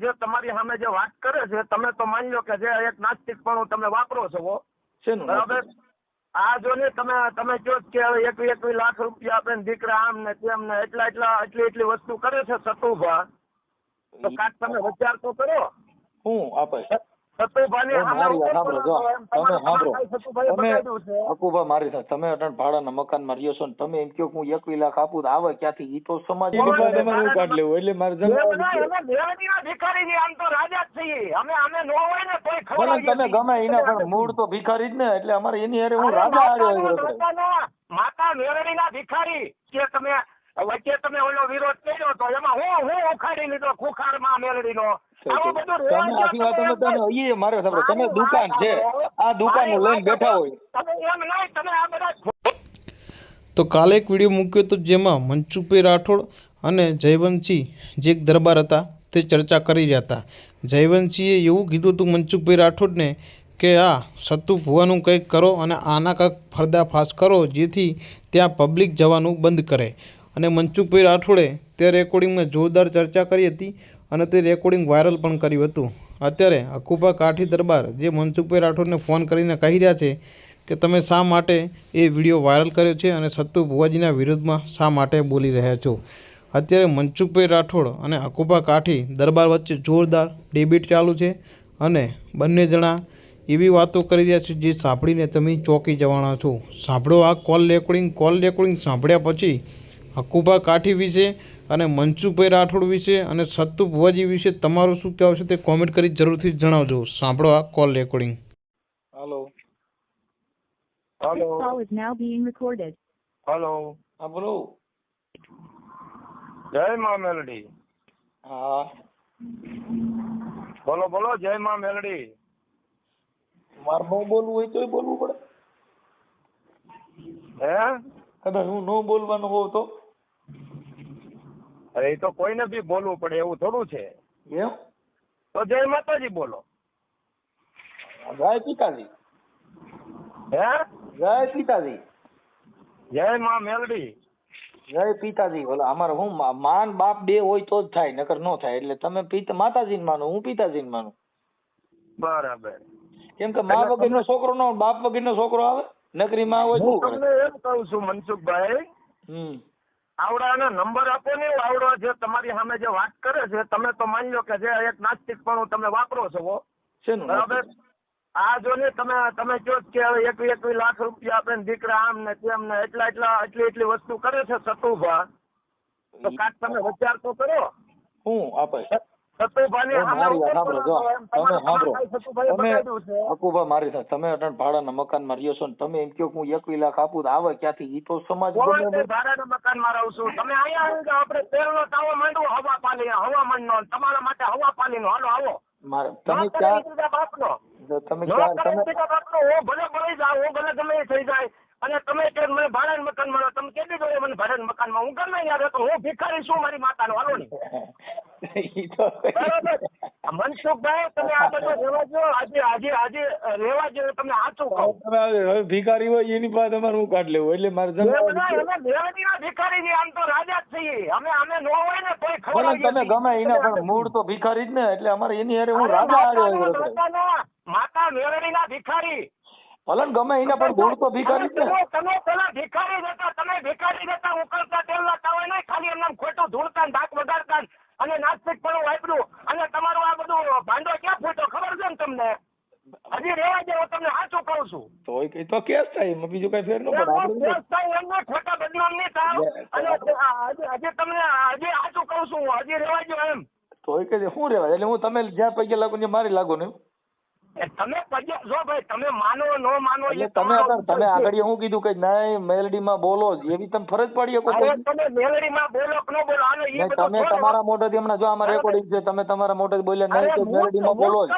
જે તમારી સામે જે વાત કરે છે તમે તો માની લો કે જે એક નાસ્તિકપણું તમે વાપરો છો બરાબર. આ જો ને તમે કહો કે એકવી લાખ રૂપિયા આપે દીકરા આમ ને તેમ ને એટલી વસ્તુ કરે છે સતુભા, તો કાંઈક તમે વિચાર તો કરો. હું આપે હકુભા મારી સાથે તમે અટણ ભાડાના મકાનમાં રહ્યો છો ને તમે એમ કહો હું 21 લાખ આપું આવે ક્યાંથી? ઈ તો સમાજ તમારે કાઢ લેવું એટલે મારે ભિખારી આમ તો રાજા જ છીએ અમે નો હોય ને તોય ખબર તમે ગમે એના પણ મૂળ તો ભિખારી જ ને, એટલે અમારે એની હારે હું રાજા આવ્યો. માતા મેરડીના ભિખારી કે તમે વચ્ચે તમે ઓલો વિરોધ કર્યો તો એમાં હું ઉખાડી લીધો ખુખારમાં મેરડીનો. તમે દુકાન છે આ દુકાન લઈને બેઠા હોય તો કાલે એક વિડીયો મૂક્યો હતો જેમાં મનસુખભાઈ રાઠોડ અને જયવંતસિંહ જે એક દરબાર હતા તે ચર્ચા કરી રહ્યા હતા. જયવંતસિંહે એવું કીધું હતું મનસુખભાઈ રાઠોડને કે આ સત્તુ ભુવાનું કંઈક કરો અને આના કંઈક પર્દાફાશ કરો જેથી ત્યાં પબ્લિક જવાનું બંધ કરે. અને મનસુખભાઈ રાઠોડે તે રેકોર્ડિંગમાં જોરદાર ચર્ચા કરી હતી અને તે રેકોર્ડિંગ વાયરલ પણ કર્યું હતું. અત્યારે હકુભા કાઠી દરબાર જે મનસુખભાઈ રાઠોડને ફોન કરીને કહી રહ્યા છે કે તમે શા માટે એ વિડીયો વાયરલ કર્યો છે અને સત્તુ ભુવાજીના વિરોધમાં શા માટે બોલી રહ્યા છો. અત્યારે મનસુખભાઈ રાઠોડ અને હકુભા કાઠી દરબાર વચ્ચે જોરદાર ડિબેટ ચાલુ છે અને બંને જણા એવી વાતો કરી રહ્યા છે જે સાંભળીને તમે ચોંકી જવાના છો. સાંભળો આ કોલ રેકોર્ડિંગ સાંભળ્યા પછી હકુભા કાઠી વિશે અને મનસુખભાઈ રાઠોડ વિશે અને સત્તુ ભુવાજી વિશે તમારું શું કહેવું છે તે કોમેન્ટ કરી જરૂરથી જણાવજો. સાંભળો આ કોલ રેકોર્ડિંગ. હેલો. હા બોલો. જય માં મેલડી. હા બોલો જય માં મેલડી. મારે ન બોલવું હોય તોય બોલવું પડે હે? કદાચ હું ન બોલવાનું હોઉં તો? અરે એ તો કોઈને બી બોલવું પડે એવું થોડું છે. એમ તો જય માતાજી બોલો. જય પિતાજી. હે? જય પિતાજી. જય માં મેલડી. જય પિતાજી. બોલો અમારે હું માન બાપ બે હોય તો જ થાય, નકર ન થાય. એટલે તમે માતાજીને માનો, હું પિતાજીને માનું. બરાબર. કેમ કે મા વગરનો છોકરો નો બાપ વગરનો છોકરો આવે? નકરી માં હોય હું તમને એમ કહું છું મનસુખભાઈ, આવડાનો નંબર આપો ને. આવડો જે તમારી સામે જે વાત કરે છે તમે તો માની લો કે જે એક નાસ્તિકપણું તમે વાપરો છો બરાબર. આ જો ને તમે કહો કે એકવી લાખ રૂપિયા આપે દીકરા આમ ને તેમ ને એટલી વસ્તુ કરે છે સતુભા, તો કાંઈક તમે વિચાર તો કરો. હું આપે હકુભા મારી સાથે તમે અટણ ભાડાના મકાનમાં રહ્યો છો ને તમે એમ કહો હું 21 લાખ આપું આવે ક્યાંથી? ઈ તો સમાજ ભાડાના મકાનમાં રહું છું. તમે અહીંયા આપણે તેલનો તાવો માંડવો હવામાન નો તમારા માટે હવા પાણી નો. હાલો આવો. તમે ભલે ભળી જાવ, હું ભલે ગમે એ થઈ જાય. અને તમે મને ભાડાના મકાન મળો, તમે કેટલી જોડે મને ભાડાના મકાનમાં હું ગમે યાદ હતો. હું ભિખારી છું મારી માતાનો. હાલો ની મનસુખભાઈ તમે આ બધું રહેવા દો. આજે રહેવા દો. તમને સાચું કહું, હવે ભિખારી હોય એની પાસે તમારે હું કાઢ લેવું. એટલે મારે ભિખારી આમ તો રાજા જ છીએ અમે નો હોય ને તોય ખબર. તમે ગમે એના પણ મૂળ તો ભિખારી જ ને, એટલે અમારે એની હારે હું રાજા આવ્યો. માતા મેરડીના ભિખારી ભલે ગમે એના પણ મૂળ તો ભિખારી જ ને. તમે પેલા ભિખારી હતા, તમે ભિખારી હતા ઉકળતા તેલના તાવા નહીં, ખાલી એમને ખોટું ધૂળતા ધાક વગાડતા અને નાસ્તિક પણ વાપર્યું. અને તમારું આ બધું ભાંડો ક્યાં ફૂટ્યો ખબર છે ને તમને? હજી રેવા દે, હું તમને સાચું કહું છું. તો કેસ થાય, બીજું કઈ ફેર ન પડે. એમને ખોટા બદનામ નહીં થાવ. અને હજી તમને હજી સાચું કહું છું, હજી રેવા દો એમ. તો કે શું રેવા? એટલે હું તમે જ્યાં પગે લાગો ને મારી લાગો ને. તમે પગે જો ભાઈ, તમે માનો ન માનો તમે આગળ હું કીધું કે નહીં મેલડીમાં બોલો એવી તમે ફરજ પડી શકો. તમે મેલડીમાં બોલો કે ન બોલો તમે તમારા મોઢેથી હમણાં જો આમાં રેકોર્ડિંગ છે, તમે તમારા મોઢેથી બોલ્યા નહીં તો મેલડીમાં બોલો જ.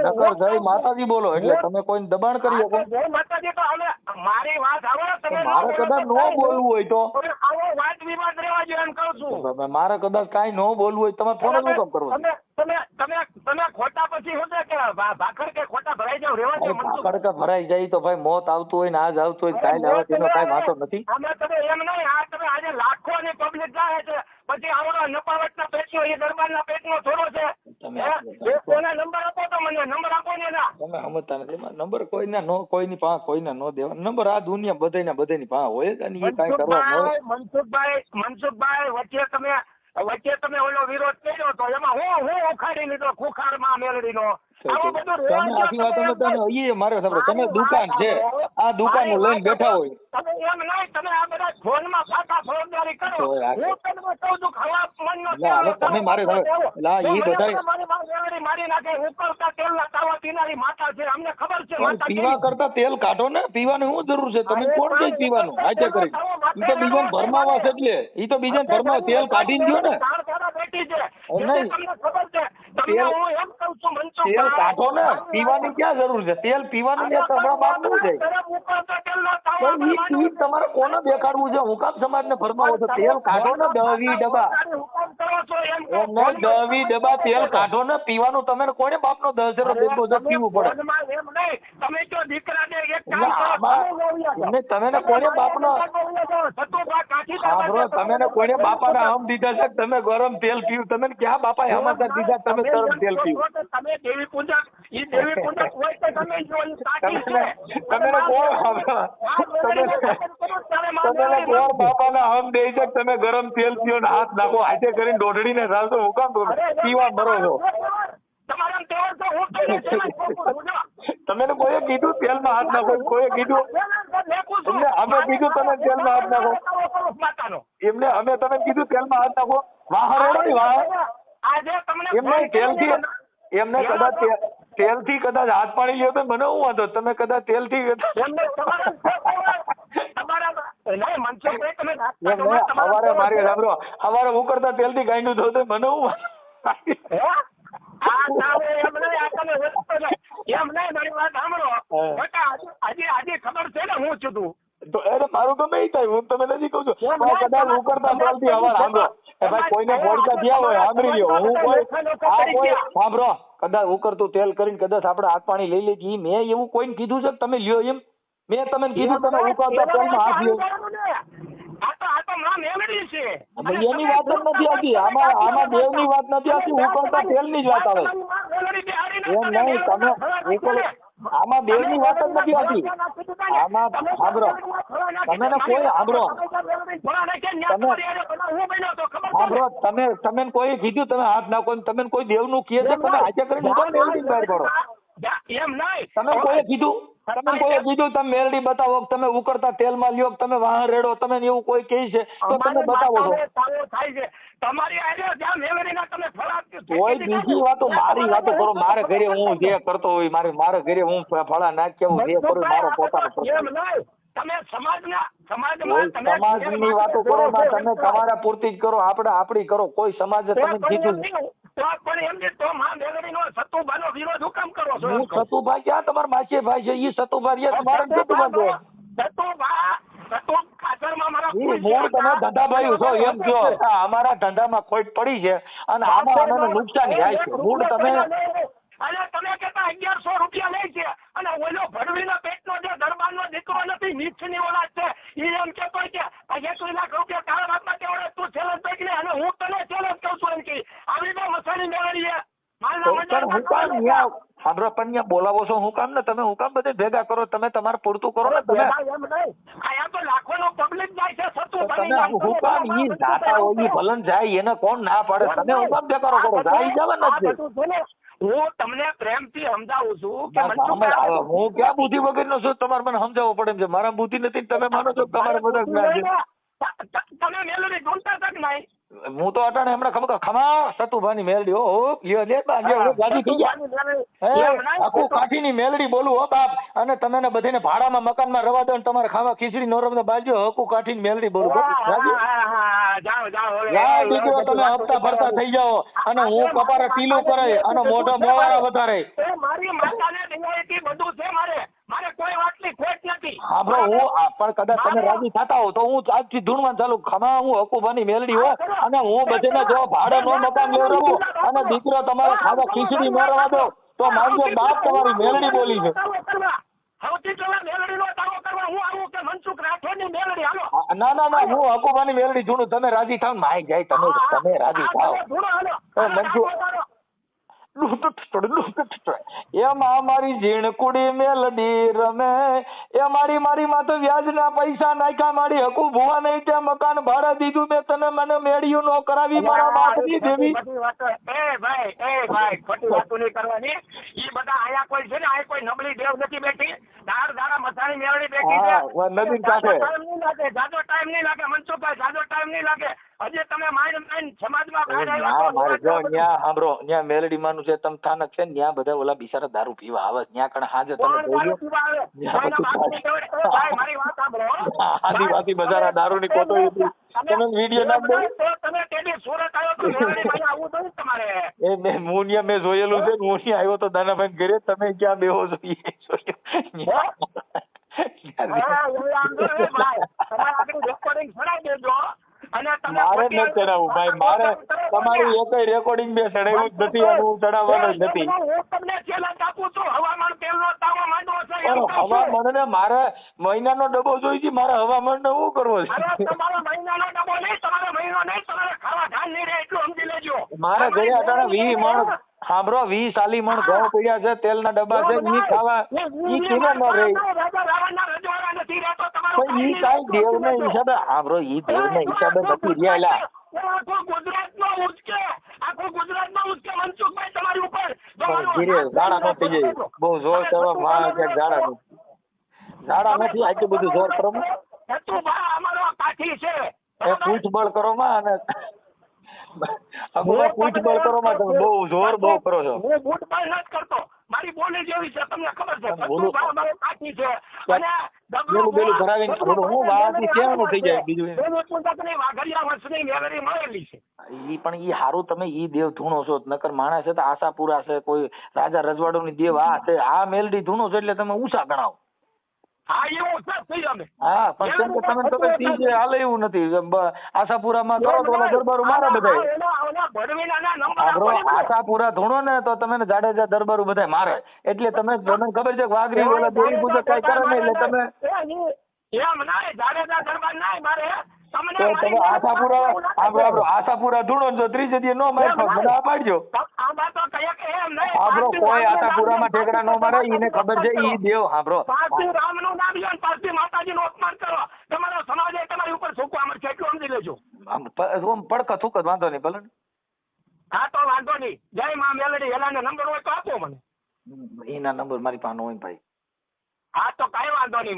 નકર જય માતાજી બોલો. એટલે તમે કોઈ દબાણ કરી શકો. જય માતાજી તો હવે મારી વાત આવડે. તમે મારે કદાચ ન બોલવું હોય તો આવો વાત વિવાદ રહેવા જો એમ કહું છું. મારે કદાચ કાંઈ ન બોલવું હોય તમારે ફોન શું કામ કરવું? તમે ખોટા પછી શું છે કે ભાખર કે ખોટા ભરાઈ જાવ રેવા દો. ભાખર ભરાઈ જાય તો ભાઈ મોત આવતું હોય ને આજ આવતું હોય કાલ આવે તેનો કાંઈ વાંધો નથી. અમે તમે એમ નહીં, આ તમે આજે લાખો ની પબ્લિક જાય છે પછી આવડો નપાવટના પેટનો એ દરબારના પેટનો થોડો છે. તમે ને નંબર આપો ને એના. તમે સમજતા નથી નંબર કોઈના નો કોઈની પાસે કોઈને નો દેવા નંબર આ દુનિયા બધાની પાસે હોય જ અને એ કાંઈ કરવા મનસુખભાઈ વચ્ચે તમે ઓલો વિરોધ કર્યો તો એમાં હું ઉખાડી લીધો ખુખારમાં મેલડીનો. મારે તમે દુકાન છે આ દુકાન લઈને બેઠા હોય તમે એમ નહીં તમે આ બધા ફોનમાં પાકા ફોજદારી કરો. હું તમને કહું છું ખવા મનનો તમે મારે મારી નાખે ઉકળતા તેલના તાવા પીનારી માતા છે અમને ખબર છે. પીવા કરતા તેલ કાઢો ને પીવાની શું જરૂર છે તમે કોણ કઈ પીવાનું આજે કરી ઈ તો બીજા ભરમાવા છે એટલે ઈ તો બીજા ભરમાવા તેલ કાઢી દો ને તેલ કાઢો ને પીવાની ક્યાં જરૂર છે તેલ પીવાનું તમારે કોને દેખાડવું છે હું કામ સમાજ ને ભરમાવો છો તેલ કાઢો ને 10-20 ડબ્બા 10-20 ડબ્બા તેલ કાઢો ને પીવાનું તમે કોને બાપનો 10,000 પીવું પડે તમે કોને બાપનો તમે કોને બાપાના હમ દીધા છે તમે ગરમ તેલ પીવું તમે ક્યાં બાપા હમાચાર દીધા તમે ગરમ તેલ પીવું તમે દેવી પૂજક હોય તો તમે કોણ બાપાના હમ દે છે તમે ગરમ તેલ પીવો ને હાથ નાખો હાથે કરીને દોઢડીને ચાલતો હું કામ પીવા મરો છો તમે કોઈએ કીધું તેલમાં હાથ નાખો કોઈએ કીધું અમે કીધું તમે તેલમાં હાથ નાખો એમને અમે તમે કીધું તેલમાં હાથ નાખો એમને કદાચ તેલથી કદાચ હાથ પાડી લ્યો તો મને શું વાંધો તમે કદાચ તેલથી સવારે મારી સાંભળો સવારે ઉકળતા તેલથી ગાંડું થયું તો મને તો અરે મારું ગમે એ થાય હું તમે નથી કહું છું કદાચ ઉકળતા તેલથી હવા સાંભળો ભાઈ કોઈને ફોડકા થયા હોય સાંભળી લ્યો હું કોઈ સાંભળો કદાચ ઉકળતું તેલ કરીને કદાચ આપણે હાથ પાણી લઈ લેજે મેં એવું કોઈને કીધું છે તમે લ્યો એમ મેં તમને કીધું તમે ઉકળતા તેલમાં હાથ લ્યો એની વાત જ નથી આવતી આમાં દેવની વાત નથી આવતી ઉકળતા તેલની જ વાત આવે એમ નહીં તમે આમાં દેવની વાત જ નથી આવતી આમાં સાંભળો તમે કોઈ સાંભળો સાંભળો તમે કોઈ કીધું તમે હાથ નાખો તમે કોઈ દેવનું કહે છે તમે હાથે કરીને તેલની બહાર પડો તમે કોઈ કીધું તમે મેલડી બતાવો તમે ઉકળતા તેલમાં લ્યો તમે વાહન રેડો તમે એવું કોઈ કહે છે તો તમે બતાવો છો કોઈ બીજી વાતો મારી વાતો કરો મારે ઘરે હું જે કરતો હોય મારે ઘરે હું ફળા નાખ્યા જે કરું મારો પોતાનો સમાજની વાતો કરો તમે તમારા પૂરતી જ કરો આપણે આપણી કરો કોઈ સમાજ તમે કીધું સતુભાઈ ક્યાં તમારા માસી ભાઈ છે ઈ સતુભાઈ તમારે મૂળ તમે ધંધાભાઈ છો એમ કહો અમારા ધંધામાં ખોટ પડી છે અને આમાં અમને નુકસાન થાય છે મૂળ તમે અને તમે કેતા 1100 રૂપિયા લે છે અને ઓલો ભડવીના પેટનો જે દરબારનો દીકરો નથી નીચની ઓલાદ છે ઈ એમ કેતો કે 1 લાખ રૂપિયા તારા બાપમાં કેવડે તું ચેલેન્જ કરી લે અને હું તને ચેલેન્જ કહું છું એમ કે આવી તો મસાણી મેળવીએ સાંભળો પણ બોલાવો છો હું કામ ને તમે હું કામ બધે ભેગા કરો તમે તમારે પૂરતું કરો ને તમે આયા તો લાખોનો પબ્લિક જાય છે સતું તમે હું કામ ઈ જાતા હોય ઈ ભલન જાય એને કોણ ના પાડે તમે હું કામ બેકારો કરો જાય જવા નથી હું તમને પ્રેમથી સમજાવું છું કે હું ક્યાં બુદ્ધિ વગરનો છું તમારે મને સમજાવવો પડે એમ છે મારા બુદ્ધિ નથી તમે માનો છો તમારે બધા જ્ઞાન છે તમે મેલોડી ઢૂંઢતા તક નહીં હું તો અટાણે હમણાં ખબર ખમા સતુભાની મેલડી હો લ્યો દે ગાડી થઈ ગયા આખું કાઠીની મેલડી બોલું હો બાપ અને તમે ને બધાને ભાડામાં મકાનમાં રવા દો તમારે ખાવા ખીચડી નો રમતા બાજુ હકુ કાઠીની મેલડી બોલું દીકરો તમે હપ્તા ભરતા થઈ જાઓ અને હું કપારા ટીલું કરે અને મોઢા મોવારા વધારે મારી માતાને દિવાળી બધું છે મારે કોઈ વાતની ખોટ નથી હા બ્રો હું પણ કદાચ તમે રાજી થતા હો તો હું આજથી ધૂણવા ચાલુ ખમા હું હકુભાની મેલડી હો અને હું બધાને જો ભાડે નો મકાન લેવડાવું અને દીકરો તમારે ખાવા ખીચડી ન રવા દો તો માનજો બાપ તમારી મેલડી બોલી છે ના હું હકુભાની મેલડી ધૂણું તમે રાજી થાવ માય જાય તમે રાજી થાવ મનસુખ એમાં મારી ઝીણકુડી મેલડી રમે, એ મારી માં તો વ્યાજના પૈસા નાખ્યા, મારી હકુ ભુવા નહીં તે મકાન ભાડે દીધું મેં તને, મને મેળ્યું નો કરાવી મારા બાપની દેવી. ભાઈ ખોટી વાતો નહીં કરવાની. ઈ બધા આયા કોઈ છે ને, આ કોઈ નબળી દેવ નથી બેઠી, દાડા મસાણી મેળવી બેઠી છે. નદી કાંઠે જાજો ટાઈમ નહીં લાગે મનસુખભાઈ, જાજો ટાઈમ નહીં લાગે. હજી તમે માઇન્ડ સમાજમાં સાંભળો, ત્યાં મેલડી માનું છે તમ સ્થાનક છે, ત્યાં બધા ઓલા બિચારા દારૂ પીવા આવે, ત્યાં કણ હાજે આદિવાસી બજારા દારૂ ની કોટો તમે વિડીયો નાખ દો. હું મેં જોયેલું છે, હું આવ્યો તો દાનાભાઈ ઘરે, તમે ક્યાં બેહો છો મારે નથી ચડાવવું ભાઈ, મારે તમારી એક રેકોર્ડિંગ બે ચડાવ્યું જ નથી, હું ચડાવવાનું જ નથી. હવામાન ને મારે મહિનાનો ડબ્બો જોઈ છે, મારે હવામાન ને શું કરવો છે? મારે ઘરે અટાણે 20 મણ સાંભળો 20 સાલી મણ ઘઉં પડ્યા છે, તેલ ના ડબ્બા છે, ઈ ખાવા ઈ કેને ન રહી. ઈ કાઈ દેવ ના હિસાબે સાંભળો, ઈ દેવ ના હિસાબે નથી રહ્યા. ઝાડા નો થઈ જાય, બહુ જોર કરવા માં ઝાડા નથી, આટલું બધું જોર કરો એ પૂછબળ કરો માં, અને પૂછબળ કરો માં તમે બહુ જોર બહુ કરો છો. હું પૂછબળ નથી કરતો, મારી બોલી જેવી છે, તમને ખબર છે. મારો કાઠી છે અને બેલું ભરાવીને હું વાવાથી કેવાનું થઈ જાય બીજું મળેલી છે. ઈ પણ ઈ હારું તમે ઈ દેવ ધૂણો છો, નકર માણસ છે તો આશાપુરા છે, કોઈ રાજા રજવાડો ની દેવ આ છે, આ મેલડી ધૂણો છો એટલે તમે ઊંચા ગણાવો. હા એવું થઈ અમે. હા પણ કેમ કે તમે ત્રીજે હાલે એવું નથી, આશાપુરામાં કરો તો ઓલા દરબારો મારે બધા. આશાપુરા ધૂણો ને તો તમે જાડેજા દરબારો બધા મારે, એટલે તમે ખબર છે વાઘરી ઓલા દેવી પૂજક કઈ કરે ને એટલે તમે એમ ના જાડેજા દરબાર ના મારે. આશાપુરા ધૂણો જો ત્રીજે દી નો મારે બધા પાડજો. સાંભળો કોઈ આશાપુરામાં ઠેકડા નો મારે, ઈને ખબર છે ઈ દેવ. સાંભળો રામનું નામ લ્યો ને પાછી માતાજીનું અપમાન કરો, તમારો સમાજ તમારી ઉપર છોકવા મળશે, એટલું સમજી લેજો. પડક થૂક વાંધો નહીં ભલે. હા તો વાંધો નહીં. જય માં મેલડી, એલાનો નંબર હોય તો આપો મને. એના નંબર મારી પાસે હોય ભાઈ. હા તો કઈ વાંધો નહીં.